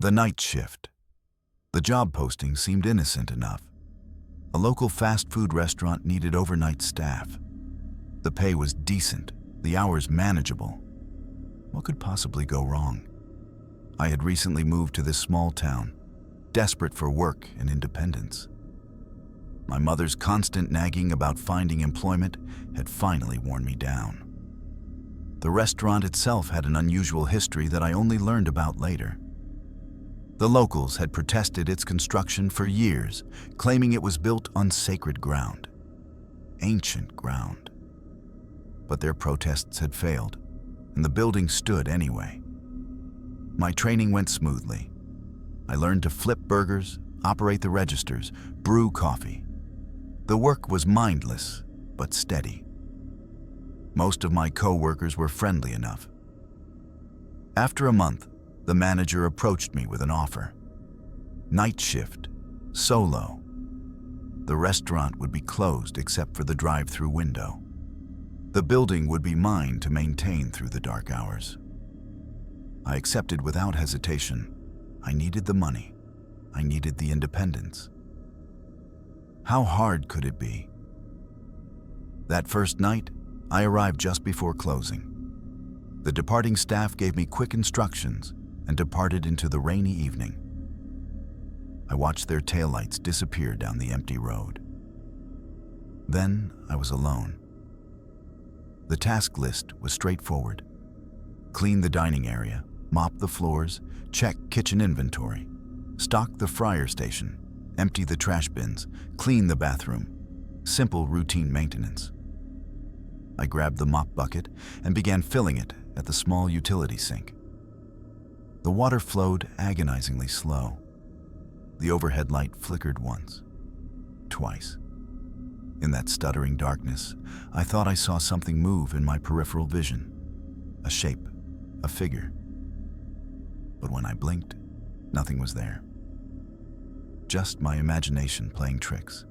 The night shift. The job posting seemed innocent enough. A local fast food restaurant needed overnight staff. The pay was decent, the hours manageable. What could possibly go wrong? I had recently moved to this small town, desperate for work and independence. My mother's constant nagging about finding employment had finally worn me down. The restaurant itself had an unusual history that I only learned about later. The locals had protested its construction for years, claiming it was built on sacred ground, ancient ground. But their protests had failed, and the building stood anyway. My training went smoothly. I learned to flip burgers, operate the registers, brew coffee. The work was mindless, but steady. Most of my co-workers were friendly enough. After a month, the manager approached me with an offer. Night shift, solo. The restaurant would be closed except for the drive-through window. The building would be mine to maintain through the dark hours. I accepted without hesitation. I needed the money. I needed the independence. How hard could it be? That first night, I arrived just before closing. The departing staff gave me quick instructions and departed into the rainy evening. I watched their taillights disappear down the empty road. Then I was alone. The task list was straightforward. Clean the dining area, mop the floors, check kitchen inventory, stock the fryer station, empty the trash bins, clean the bathroom. Simple routine maintenance. I grabbed the mop bucket and began filling it at the small utility sink. The water flowed agonizingly slow. The overhead light flickered once, twice. In that stuttering darkness, I thought I saw something move in my peripheral vision. A shape, a figure. But when I blinked, nothing was there. Just my imagination playing tricks.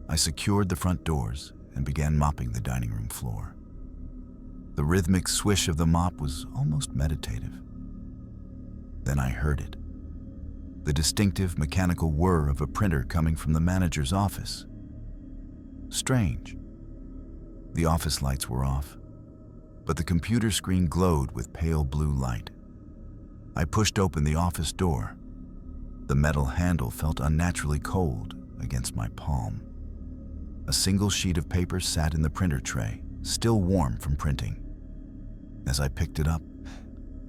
I secured the front doors and began mopping the dining room floor. The rhythmic swish of the mop was almost meditative. Then I heard it. The distinctive mechanical whir of a printer coming from the manager's office. Strange. The office lights were off, but the computer screen glowed with pale blue light. I pushed open the office door. The metal handle felt unnaturally cold against my palm. A single sheet of paper sat in the printer tray, still warm from printing. As I picked it up,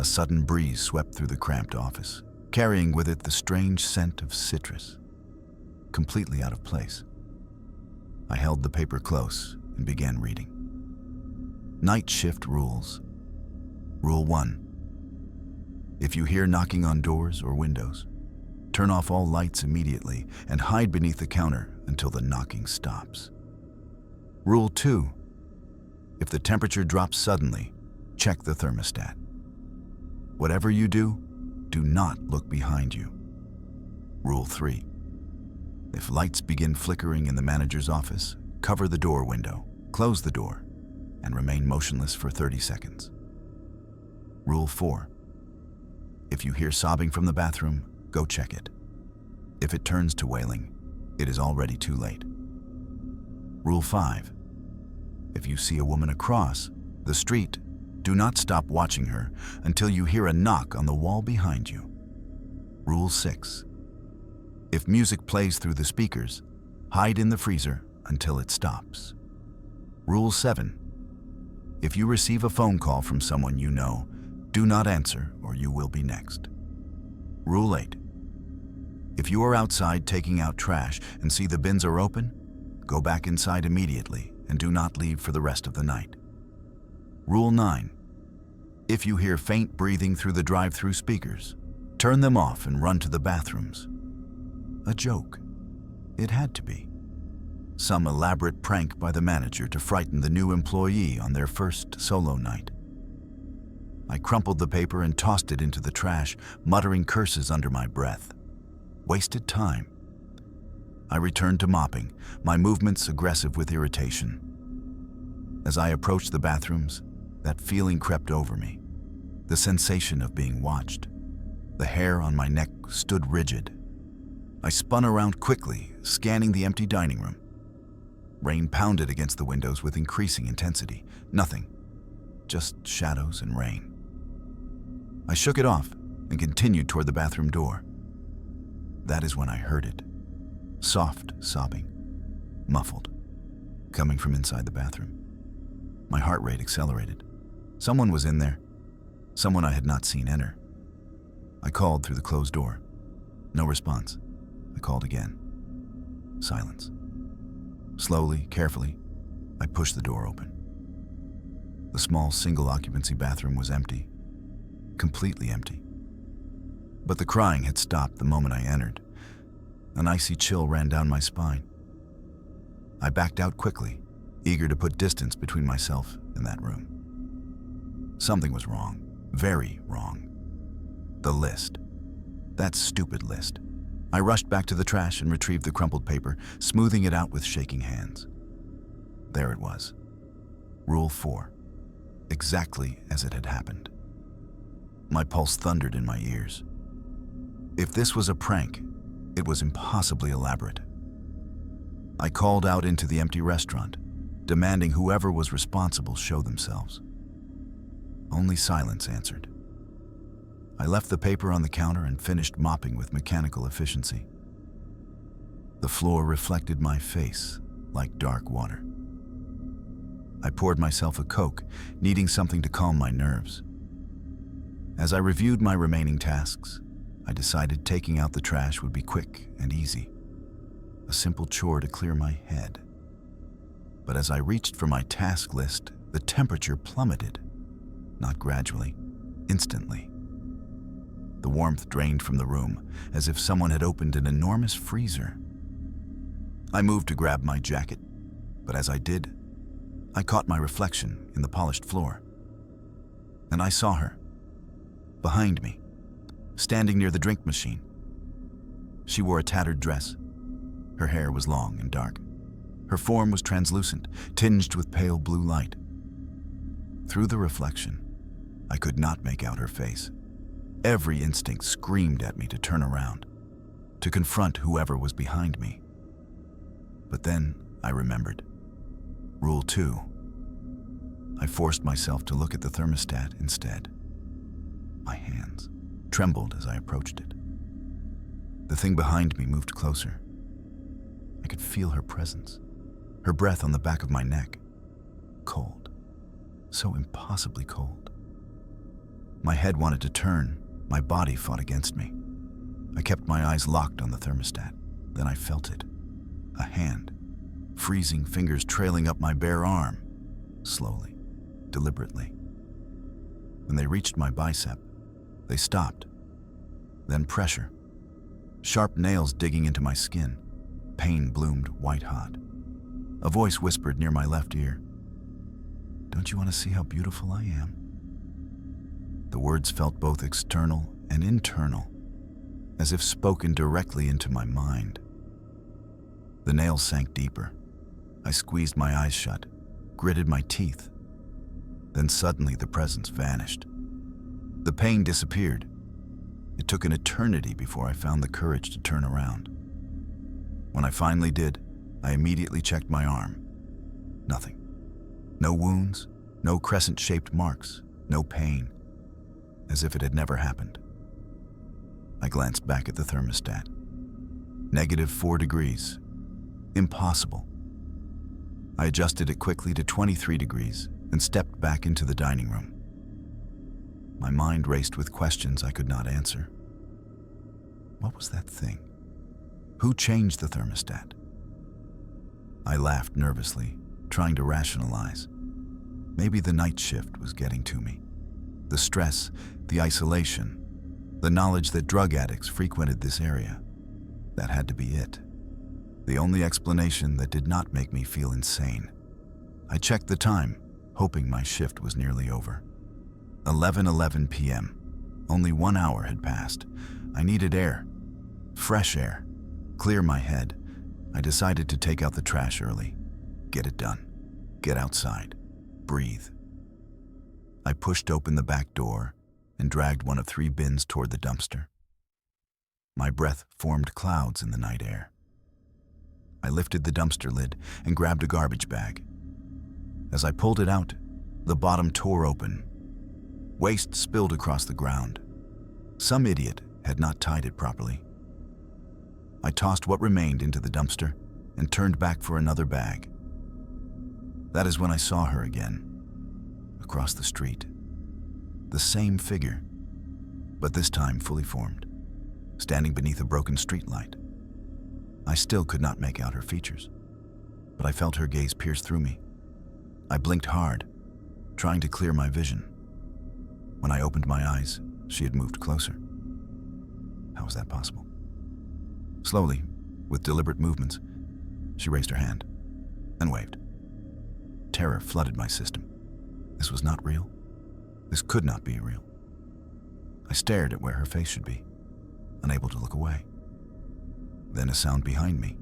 a sudden breeze swept through the cramped office, carrying with it the strange scent of citrus, completely out of place. I held the paper close and began reading. Night shift rules. Rule 1. If you hear knocking on doors or windows, turn off all lights immediately and hide beneath the counter until the knocking stops. Rule 2. If the temperature drops suddenly, check the thermostat. Whatever you do, do not look behind you. Rule 3. If lights begin flickering in the manager's office, cover the door window, close the door, and remain motionless for 30 seconds. Rule 4. If you hear sobbing from the bathroom, go check it. If it turns to wailing, it is already too late. Rule 5. If you see a woman across the street, do not stop watching her until you hear a knock on the wall behind you. Rule 6. If music plays through the speakers, hide in the freezer until it stops. Rule 7. If you receive a phone call from someone you know, do not answer or you will be next. Rule 8. If you are outside taking out trash and see the bins are open, go back inside immediately and do not leave for the rest of the night. Rule 9. If you hear faint breathing through the drive-through speakers, turn them off and run to the bathrooms. A joke. It had to be. Some elaborate prank by the manager to frighten the new employee on their first solo night. I crumpled the paper and tossed it into the trash, muttering curses under my breath. Wasted time. I returned to mopping, my movements aggressive with irritation. As I approached the bathrooms, that feeling crept over me, the sensation of being watched. The hair on my neck stood rigid. I spun around quickly, scanning the empty dining room. Rain pounded against the windows with increasing intensity. Nothing, just shadows and rain. I shook it off and continued toward the bathroom door. That is when I heard it. Soft sobbing, muffled, coming from inside the bathroom. My heart rate accelerated. Someone was in there, someone I had not seen enter. I called through the closed door. No response. I called again. Silence. Slowly, carefully, I pushed the door open. The small single-occupancy bathroom was empty, completely empty. But the crying had stopped the moment I entered. An icy chill ran down my spine. I backed out quickly, eager to put distance between myself and that room. Something was wrong, very wrong. The list. That stupid list. I rushed back to the trash and retrieved the crumpled paper, smoothing it out with shaking hands. There it was. Rule 4. Exactly as it had happened. My pulse thundered in my ears. If this was a prank, it was impossibly elaborate. I called out into the empty restaurant, demanding whoever was responsible show themselves. Only silence answered. I left the paper on the counter and finished mopping with mechanical efficiency. The floor reflected my face like dark water. I poured myself a Coke, needing something to calm my nerves. As I reviewed my remaining tasks, I decided taking out the trash would be quick and easy, a simple chore to clear my head. But as I reached for my task list, the temperature plummeted, not gradually, instantly. The warmth drained from the room, as if someone had opened an enormous freezer. I moved to grab my jacket, but as I did, I caught my reflection in the polished floor. And I saw her, behind me, standing near the drink machine. She wore a tattered dress. Her hair was long and dark. Her form was translucent, tinged with pale blue light. Through the reflection, I could not make out her face. Every instinct screamed at me to turn around, to confront whoever was behind me. But then I remembered. Rule 2. I forced myself to look at the thermostat instead. My hands trembled as I approached it. The thing behind me moved closer. I could feel her presence, her breath on the back of my neck. Cold, so impossibly cold. My head wanted to turn. My body fought against me. I kept my eyes locked on the thermostat. Then I felt it. A hand. Freezing fingers trailing up my bare arm. Slowly, deliberately. When they reached my bicep, they stopped. Then pressure. Sharp nails digging into my skin. Pain bloomed white hot. A voice whispered near my left ear. "Don't you want to see how beautiful I am?" The words felt both external and internal, as if spoken directly into my mind. The nails sank deeper. I squeezed my eyes shut, gritted my teeth. Then suddenly the presence vanished. The pain disappeared. It took an eternity before I found the courage to turn around. When I finally did, I immediately checked my arm. Nothing. No wounds, no crescent-shaped marks, no pain. As if it had never happened. I glanced back at the thermostat. -4 degrees. Impossible. I adjusted it quickly to 23 degrees and stepped back into the dining room. My mind raced with questions I could not answer. What was that thing? Who changed the thermostat? I laughed nervously, trying to rationalize. Maybe the night shift was getting to me. The stress, the isolation, the knowledge that drug addicts frequented this area. That had to be it. The only explanation that did not make me feel insane. I checked the time, hoping my shift was nearly over. 11:11 p.m. Only 1 hour had passed. I needed air. Fresh air. Clear my head. I decided to take out the trash early. Get it done. Get outside. Breathe. I pushed open the back door and dragged one of 3 bins toward the dumpster. My breath formed clouds in the night air. I lifted the dumpster lid and grabbed a garbage bag. As I pulled it out, the bottom tore open. Waste spilled across the ground. Some idiot had not tied it properly. I tossed what remained into the dumpster and turned back for another bag. That is when I saw her again, across the street. The same figure, but this time fully formed, standing beneath a broken streetlight. I still could not make out her features, but I felt her gaze pierce through me. I blinked hard, trying to clear my vision. When I opened my eyes, she had moved closer. How was that possible? Slowly, with deliberate movements, she raised her hand and waved. Terror flooded my system. This was not real. This could not be real. I stared at where her face should be, unable to look away. Then a sound behind me,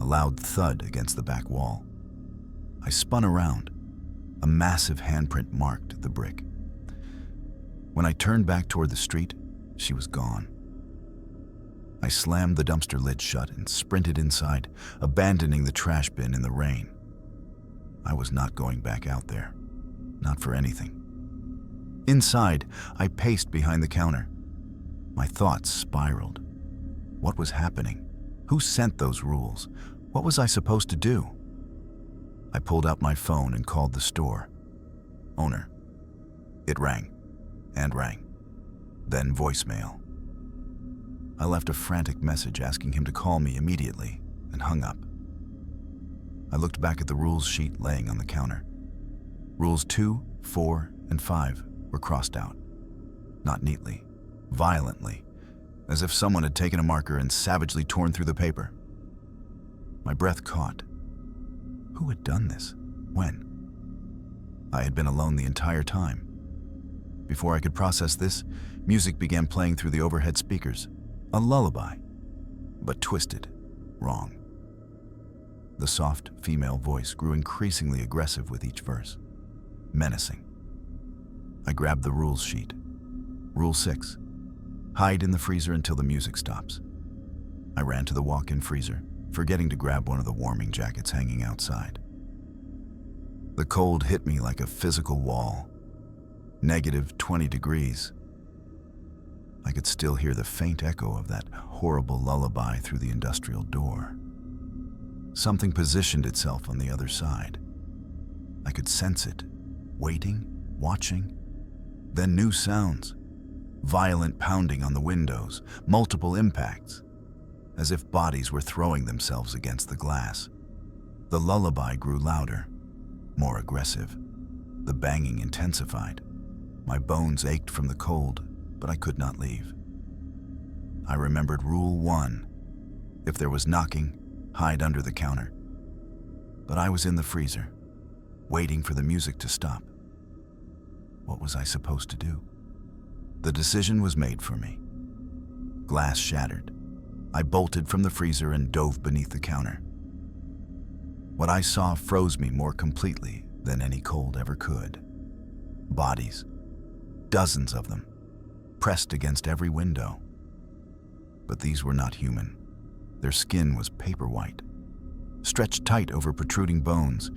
a loud thud against the back wall. I spun around. A massive handprint marked the brick. When I turned back toward the street, she was gone. I slammed the dumpster lid shut and sprinted inside, abandoning the trash bin in the rain. I was not going back out there, not for anything. Inside, I paced behind the counter. My thoughts spiraled. What was happening? Who sent those rules? What was I supposed to do? I pulled out my phone and called the store. Owner. It rang, and rang. Then voicemail. I left a frantic message asking him to call me immediately and hung up. I looked back at the rules sheet laying on the counter. Rules 2, 4, and 5 were crossed out. Not neatly, violently, as if someone had taken a marker and savagely torn through the paper. My breath caught. Who had done this? When? I had been alone the entire time. Before I could process this, music began playing through the overhead speakers. A lullaby, but twisted, wrong. The soft female voice grew increasingly aggressive with each verse, menacing. I grabbed the rules sheet. Rule 6, hide in the freezer until the music stops. I ran to the walk-in freezer, forgetting to grab one of the warming jackets hanging outside. The cold hit me like a physical wall. -20 degrees. I could still hear the faint echo of that horrible lullaby through the industrial door. Something positioned itself on the other side. I could sense it, waiting, watching. Then new sounds, violent pounding on the windows, multiple impacts, as if bodies were throwing themselves against the glass. The lullaby grew louder, more aggressive. The banging intensified. My bones ached from the cold, but I could not leave. I remembered Rule 1. If there was knocking, hide under the counter. But I was in the freezer, waiting for the music to stop. What was I supposed to do? The decision was made for me. Glass shattered. I bolted from the freezer and dove beneath the counter. What I saw froze me more completely than any cold ever could. Bodies, dozens of them, pressed against every window. But these were not human. Their skin was paper white, stretched tight over protruding bones.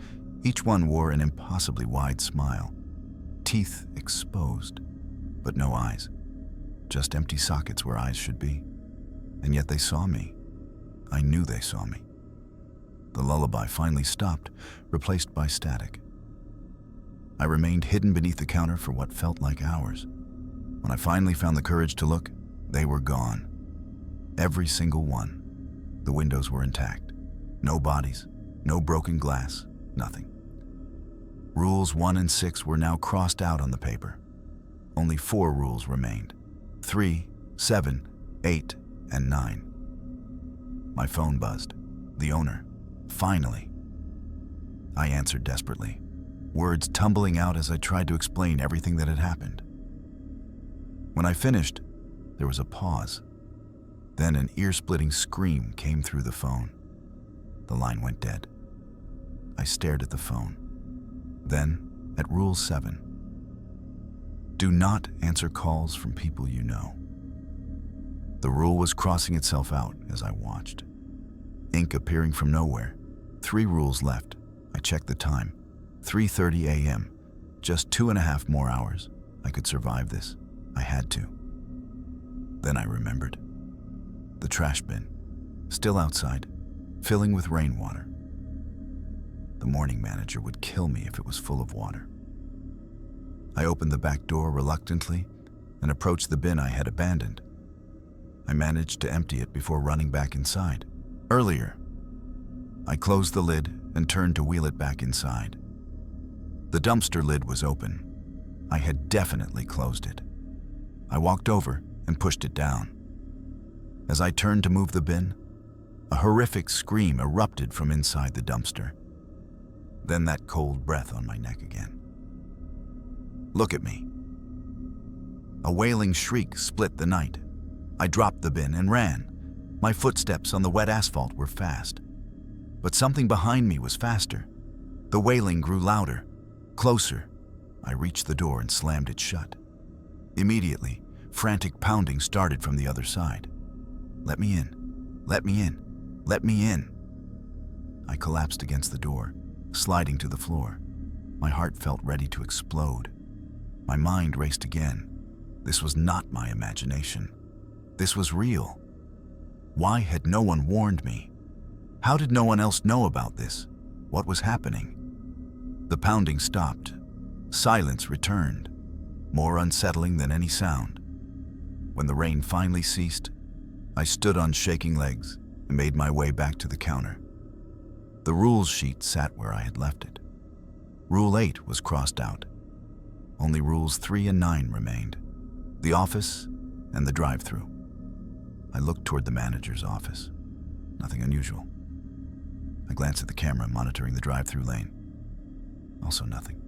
Each one wore an impossibly wide smile, teeth exposed, but no eyes, just empty sockets where eyes should be. And yet they saw me. I knew they saw me. The lullaby finally stopped, replaced by static. I remained hidden beneath the counter for what felt like hours. When I finally found the courage to look, they were gone. Every single one. The windows were intact. No bodies, no broken glass, nothing. Rules 1 and 6 were now crossed out on the paper. Only 4 rules remained. 3, 7, 8, and 9. My phone buzzed. The owner. Finally. I answered desperately, words tumbling out as I tried to explain everything that had happened. When I finished, there was a pause. Then an ear-splitting scream came through the phone. The line went dead. I stared at the phone. Then at Rule 7. Do not answer calls from people you know. The rule was crossing itself out as I watched. Ink appearing from nowhere. 3 rules left. I checked the time. 3:30 a.m. Just 2.5 more hours. I could survive this. I had to. Then I remembered. The trash bin, still outside, filling with rainwater. The morning manager would kill me if it was full of water. I opened the back door reluctantly and approached the bin I had abandoned. I managed to empty it before running back inside. Earlier, I closed the lid and turned to wheel it back inside. The dumpster lid was open. I had definitely closed it. I walked over and pushed it down. As I turned to move the bin, a horrific scream erupted from inside the dumpster. Then that cold breath on my neck again. Look at me. A wailing shriek split the night. I dropped the bin and ran. My footsteps on the wet asphalt were fast. But something behind me was faster. The wailing grew louder, closer. I reached the door and slammed it shut. Immediately, frantic pounding started from the other side. Let me in. Let me in. Let me in. I collapsed against the door, sliding to the floor. My heart felt ready to explode. My mind raced again. This was not my imagination. This was real. Why had no one warned me? How did no one else know about this? What was happening? The pounding stopped. Silence returned, more unsettling than any sound. When the rain finally ceased, I stood on shaking legs and made my way back to the counter. The rules sheet sat where I had left it. Rule 8 was crossed out. Only rules 3 and 9 remained: the office and the drive-thru. I looked toward the manager's office. Nothing unusual. I glanced at the camera monitoring the drive-thru lane. Also nothing.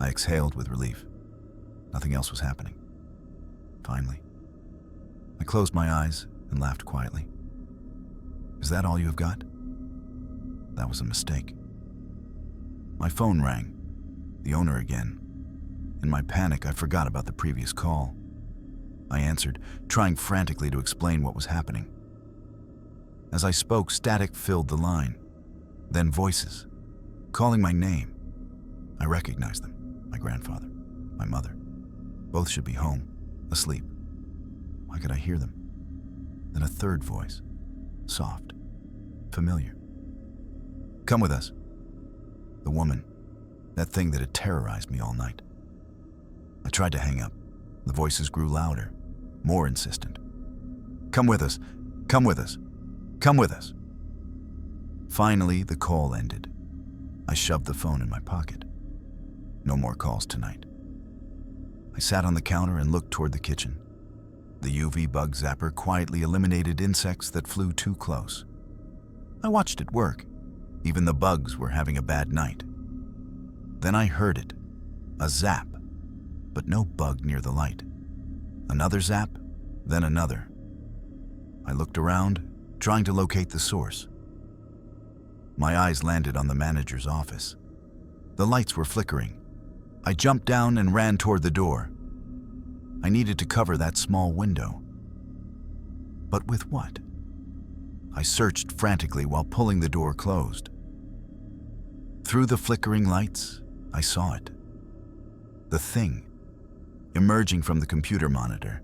I exhaled with relief. Nothing else was happening. Finally, I closed my eyes and laughed quietly. Is that all you have got? That was a mistake. My phone rang. The owner again. In my panic, I forgot about the previous call. I answered, trying frantically to explain what was happening. As I spoke, static filled the line. Then voices, calling my name. I recognized them. My grandfather, my mother. Both should be home, asleep. Why could I hear them? Then a third voice, soft, familiar. Come with us. The woman, that thing that had terrorized me all night. I tried to hang up. The voices grew louder, more insistent. Come with us. Come with us. Come with us. Finally, the call ended. I shoved the phone in my pocket. No more calls tonight. I sat on the counter and looked toward the kitchen. The UV bug zapper quietly eliminated insects that flew too close. I watched it work. Even the bugs were having a bad night. Then I heard it, a zap, but no bug near the light. Another zap, then another. I looked around, trying to locate the source. My eyes landed on the manager's office. The lights were flickering. I jumped down and ran toward the door. I needed to cover that small window. But with what? I searched frantically while pulling the door closed. Through the flickering lights, I saw it. The thing, emerging from the computer monitor,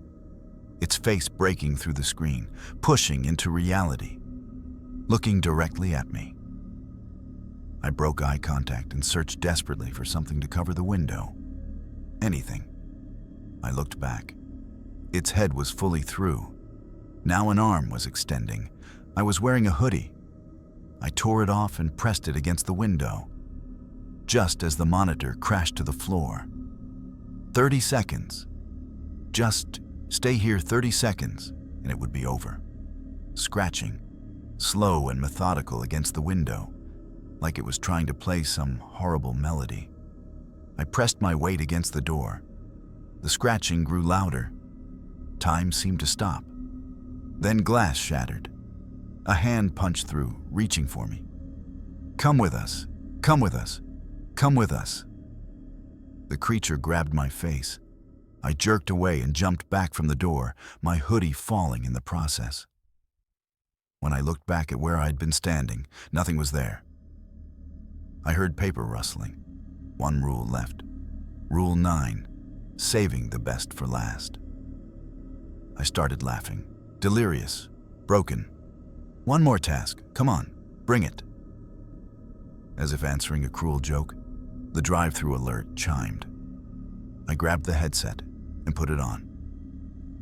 its face breaking through the screen, pushing into reality, looking directly at me. I broke eye contact and searched desperately for something to cover the window. Anything. I looked back. Its head was fully through. Now an arm was extending. I was wearing a hoodie. I tore it off and pressed it against the window, just as the monitor crashed to the floor. 30 seconds. Just stay here 30 seconds and it would be over. Scratching, slow and methodical against the window, like it was trying to play some horrible melody. I pressed my weight against the door. The scratching grew louder. Time seemed to stop. Then glass shattered. A hand punched through, reaching for me. Come with us. Come with us. Come with us. The creature grabbed my face, I jerked away and jumped back from the door, my hoodie falling in the process. When I looked back at where I'd been standing, nothing was there. I heard paper rustling. One rule left. Rule 9, saving the best for last. I started laughing, delirious, broken. One more task, come on, bring it. As if answering a cruel joke, the drive-through alert chimed. I grabbed the headset and put it on.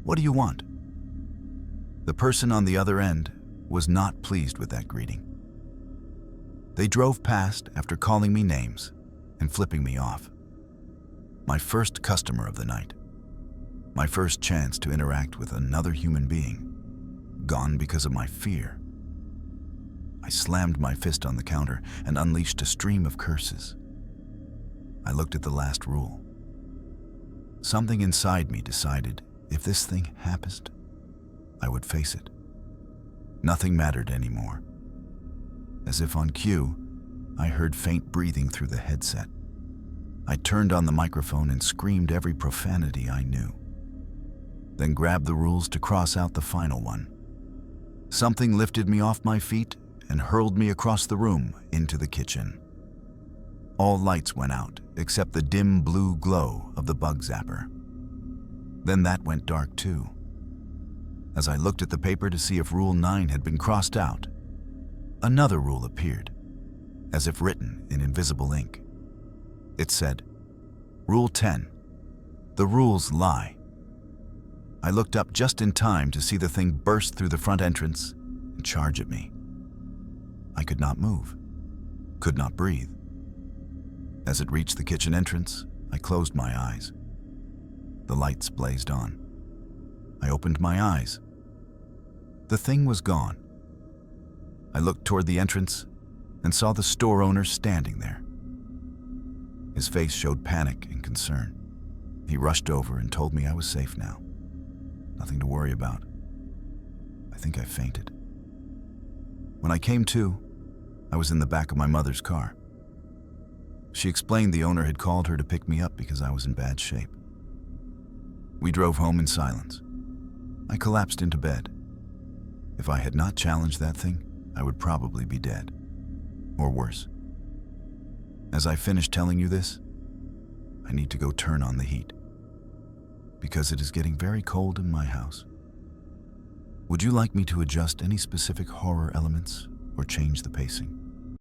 What do you want? The person on the other end was not pleased with that greeting. They drove past after calling me names and flipping me off. My first customer of the night. My first chance to interact with another human being. Gone because of my fear. I slammed my fist on the counter and unleashed a stream of curses. I looked at the last rule. Something inside me decided if this thing happened, I would face it. Nothing mattered anymore. As if on cue, I heard faint breathing through the headset. I turned on the microphone and screamed every profanity I knew. Then grabbed the rules to cross out the final one. Something lifted me off my feet and hurled me across the room into the kitchen. All lights went out except the dim blue glow of the bug zapper. Then that went dark too. As I looked at the paper to see if Rule 9 had been crossed out, another rule appeared, as if written in invisible ink. It said, Rule 10, the rules lie. I looked up just in time to see the thing burst through the front entrance and charge at me. I could not move, could not breathe. As it reached the kitchen entrance, I closed my eyes. The lights blazed on. I opened my eyes. The thing was gone. I looked toward the entrance and saw the store owner standing there. His face showed panic and concern. He rushed over and told me I was safe now. Nothing to worry about. I think I fainted. When I came to, I was in the back of my mother's car. She explained the owner had called her to pick me up because I was in bad shape. We drove home in silence. I collapsed into bed. If I had not challenged that thing, I would probably be dead. Or worse. As I finish telling you this, I need to go turn on the heat. Because it is getting very cold in my house. Would you like me to adjust any specific horror elements or change the pacing?